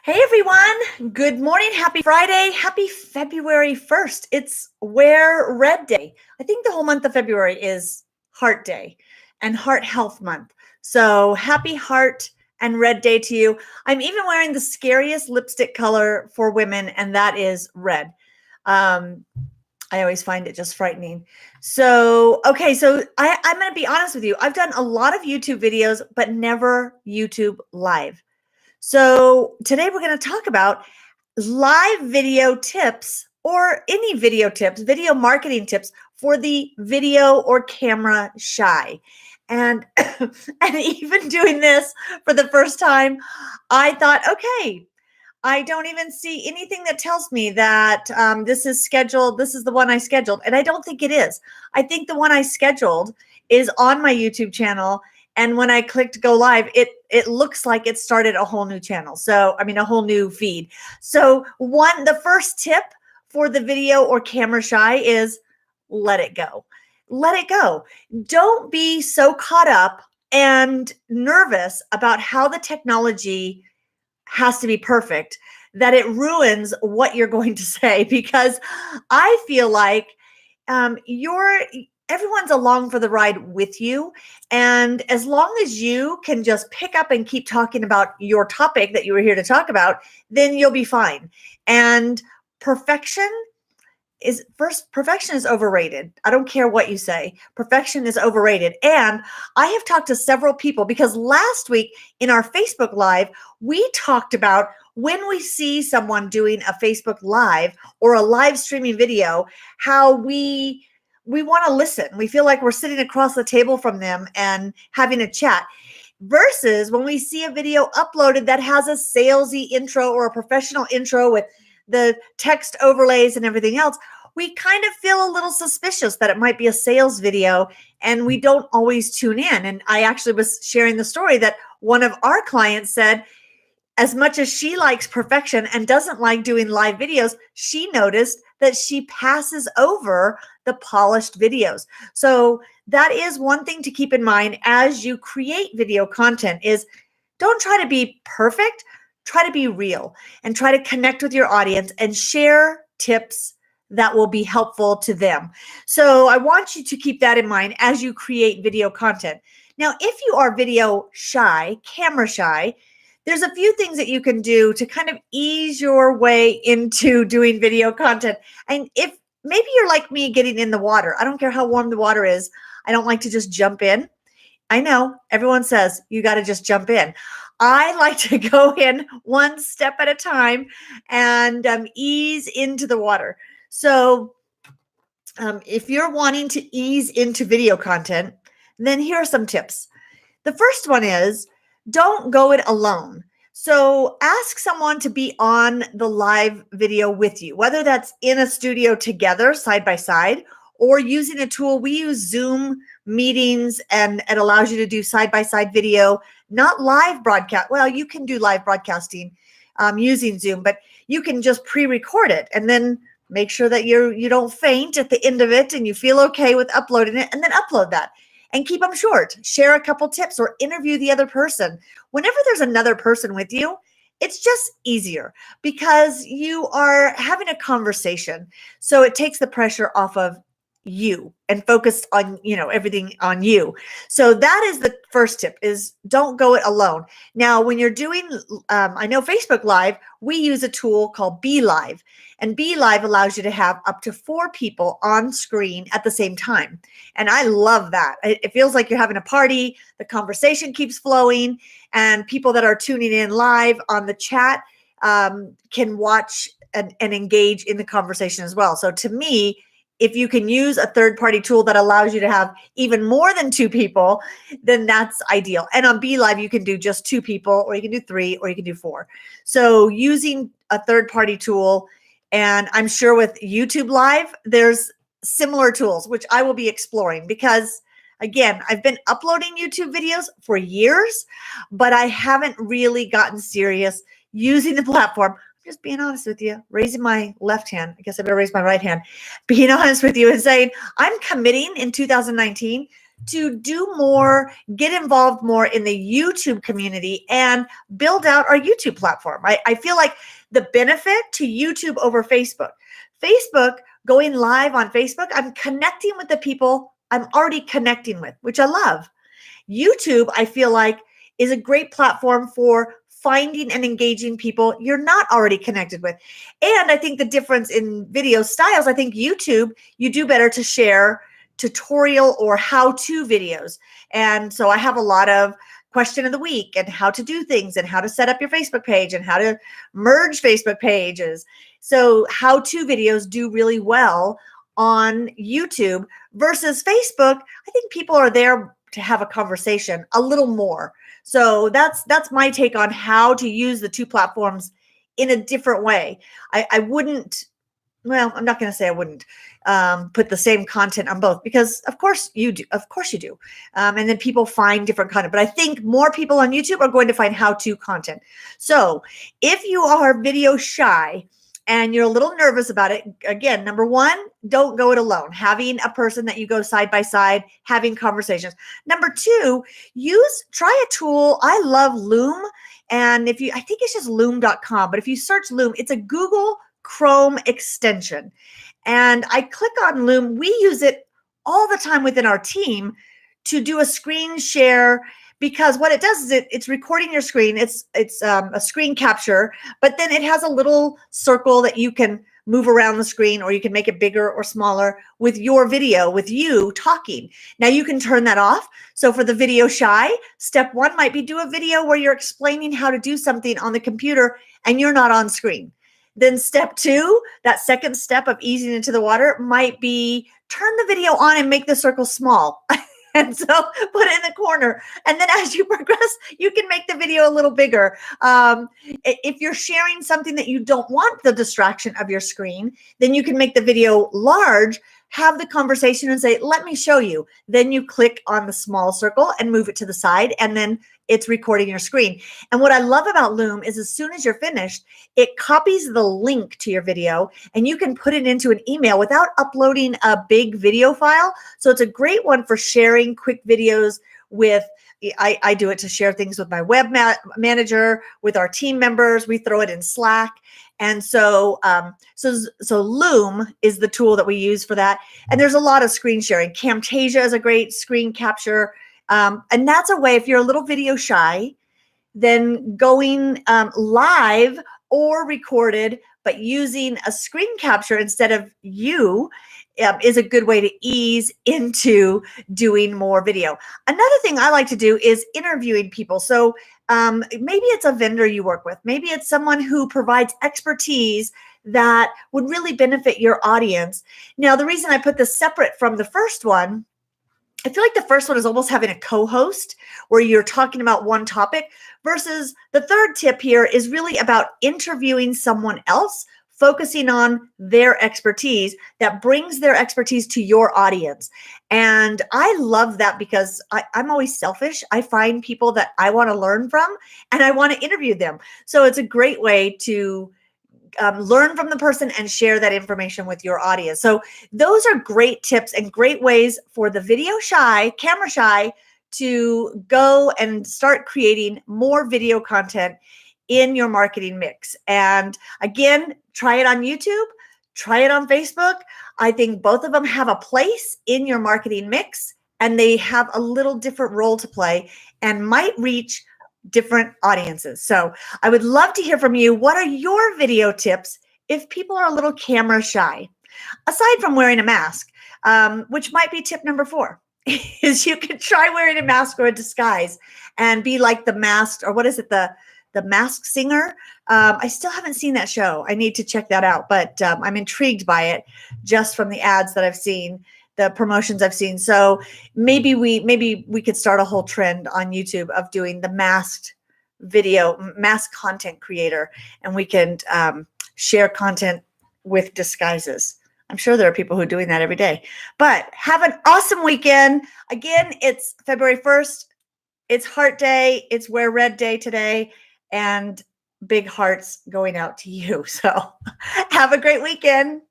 Hey everyone, good morning, happy Friday, happy February 1st. It's Wear Red Day. I think the whole month of February is Heart Day and Heart Health Month. So happy Heart and Red Day to you. I'm even wearing the scariest lipstick color for women, and that is red. Um, I always find it just frightening. So I'm going to be honest with you. I've done a lot of YouTube videos, but never YouTube Live. So today we're going to talk about live video tips or any video tips, video marketing tips for the video or camera shy. And and even doing this for the first time, I thought, okay, I don't even see anything that tells me that this is scheduled. This is the one I scheduled. And I don't think it is. I think the one I scheduled is on my YouTube channel. And when I clicked go live, it looks like it started a whole new channel. So, I mean, a whole new feed. So the first tip for the video or camera shy is let it go. Let it go. Don't be so caught up and nervous about how the technology has to be perfect that it ruins what you're going to say, because I feel like everyone's along for the ride with you, and as long as you can just pick up and keep talking about your topic that you were here to talk about, then you'll be fine. And perfection is overrated. I don't care what you say. Perfection is overrated. And I have talked to several people, because last week in our Facebook Live, we talked about when we see someone doing a Facebook Live or a live streaming video, how we want to listen. We feel like we're sitting across the table from them and having a chat. Versus when we see a video uploaded that has a salesy intro or a professional intro with the text overlays and everything else, we kind of feel a little suspicious that it might be a sales video, and we don't always tune in. And I actually was sharing the story that one of our clients said, as much as she likes perfection and doesn't like doing live videos, she noticed that she passes over the polished videos. So that is one thing to keep in mind as you create video content is don't try to be perfect. Try to be real and try to connect with your audience and share tips that will be helpful to them. So I want you to keep that in mind as you create video content. Now, if you are video shy, camera shy, there's a few things that you can do to kind of ease your way into doing video content. And if maybe you're like me getting in the water, I don't care how warm the water is. I don't like to just jump in. I know everyone says you got to just jump in. I like to go in one step at a time and ease into the water. So if you're wanting to ease into video content, then here are some tips. The first one is don't go it alone. So ask someone to be on the live video with you, whether that's in a studio together side by side or using a tool. We use Zoom meetings, and it allows you to do side-by-side video, not live broadcast. Well, you can do live broadcasting using Zoom, but you can just pre-record it and then make sure that you don't faint at the end of it and you feel okay with uploading it, and then upload that and keep them short. Share a couple tips or interview the other person. Whenever there's another person with you, it's just easier because you are having a conversation. So it takes the pressure off of you and focus on, everything on you. So that is the first tip, is don't go it alone. Now, when you're doing, I know Facebook Live, we use a tool called Be Live, and Be Live allows you to have up to 4 people on screen at the same time. And I love that. It feels like you're having a party. The conversation keeps flowing, and people that are tuning in live on the chat can watch and engage in the conversation as well. So to me, if you can use a third-party tool that allows you to have even more than 2 people, then that's ideal. And on Be Live, you can do just 2 people, or you can do 3, or you can do 4. So using a third-party tool, and I'm sure with YouTube Live, there's similar tools, which I will be exploring because, again, I've been uploading YouTube videos for years, but I haven't really gotten serious using the platform. Just being honest with you, raising my left hand. I guess I better raise my right hand. Being honest with you and saying, I'm committing in 2019 to do more, get involved more in the YouTube community and build out our YouTube platform. I feel like the benefit to YouTube over Facebook, going live on Facebook, I'm connecting with the people I'm already connecting with, which I love. YouTube, I feel like, is a great platform for finding and engaging people you're not already connected with. And I think the difference in video styles, I think YouTube, you do better to share tutorial or how-to videos. And so I have a lot of question of the week and how to do things and how to set up your Facebook page and how to merge Facebook pages. So how-to videos do really well on YouTube versus Facebook. I think people are there to have a conversation a little more. So that's my take on how to use the two platforms in a different way. I wouldn't, well, I'm not going to say I wouldn't put the same content on both, because of course you do. Of course you do. And then people find different content. But I think more people on YouTube are going to find how-to content. So if you are video shy and you're a little nervous about it, again, number one, don't go it alone. Having a person that you go side by side, having conversations. Number two, try a tool. I love Loom. And I think it's just loom.com, but if you search Loom, it's a Google Chrome extension. And I click on Loom. We use it all the time within our team to do a screen share, because what it does is it's recording your screen. It's a screen capture, but then it has a little circle that you can move around the screen, or you can make it bigger or smaller with your video, with you talking. Now you can turn that off. So for the video shy, step one might be do a video where you're explaining how to do something on the computer and you're not on screen. Then step two, that second step of easing into the water, might be turn the video on and make the circle small. And so put it in the corner. And then as you progress, you can make the video a little bigger. If you're sharing something that you don't want the distraction of your screen, then you can make the video large, have the conversation and say, let me show you. Then you click on the small circle and move it to the side, and then it's recording your screen. And what I love about Loom is as soon as you're finished, it copies the link to your video and you can put it into an email without uploading a big video file. So it's a great one for sharing quick videos with, I do it to share things with my web manager, with our team members. We throw it in Slack. And so Loom is the tool that we use for that. And there's a lot of screen sharing. Camtasia is a great screen capture. And that's a way, if you're a little video shy, then going live or recorded, but using a screen capture instead of you is a good way to ease into doing more video. Another thing I like to do is interviewing people. So maybe it's a vendor you work with. Maybe it's someone who provides expertise that would really benefit your audience. Now, the reason I put this separate from the first one, I feel like the first one is almost having a co-host where you're talking about one topic, versus the third tip here is really about interviewing someone else, focusing on their expertise that brings their expertise to your audience. And I love that because I'm always selfish. I find people that I want to learn from and I want to interview them. So it's a great way to learn from the person and share that information with your audience. So those are great tips and great ways for the video shy, camera shy, to go and start creating more video content in your marketing mix. And again, try it on YouTube, try it on Facebook. I think both of them have a place in your marketing mix, and they have a little different role to play and might reach different audiences. So I would love to hear from you. What are your video tips if people are a little camera shy? Aside from wearing a mask, which might be tip number 4, is you can try wearing a mask or a disguise and be like the masked, or what is it, the Masked Singer. I still haven't seen that show. I need to check that out, but I'm intrigued by it just from the ads that I've seen, the promotions I've seen. So maybe we could start a whole trend on YouTube of doing the masked video, masked content creator, and we can share content with disguises. I'm sure there are people who are doing that every day. But have an awesome weekend. Again, it's February 1st. It's Heart Day. It's Wear Red Day today. And big hearts going out to you. So have a great weekend.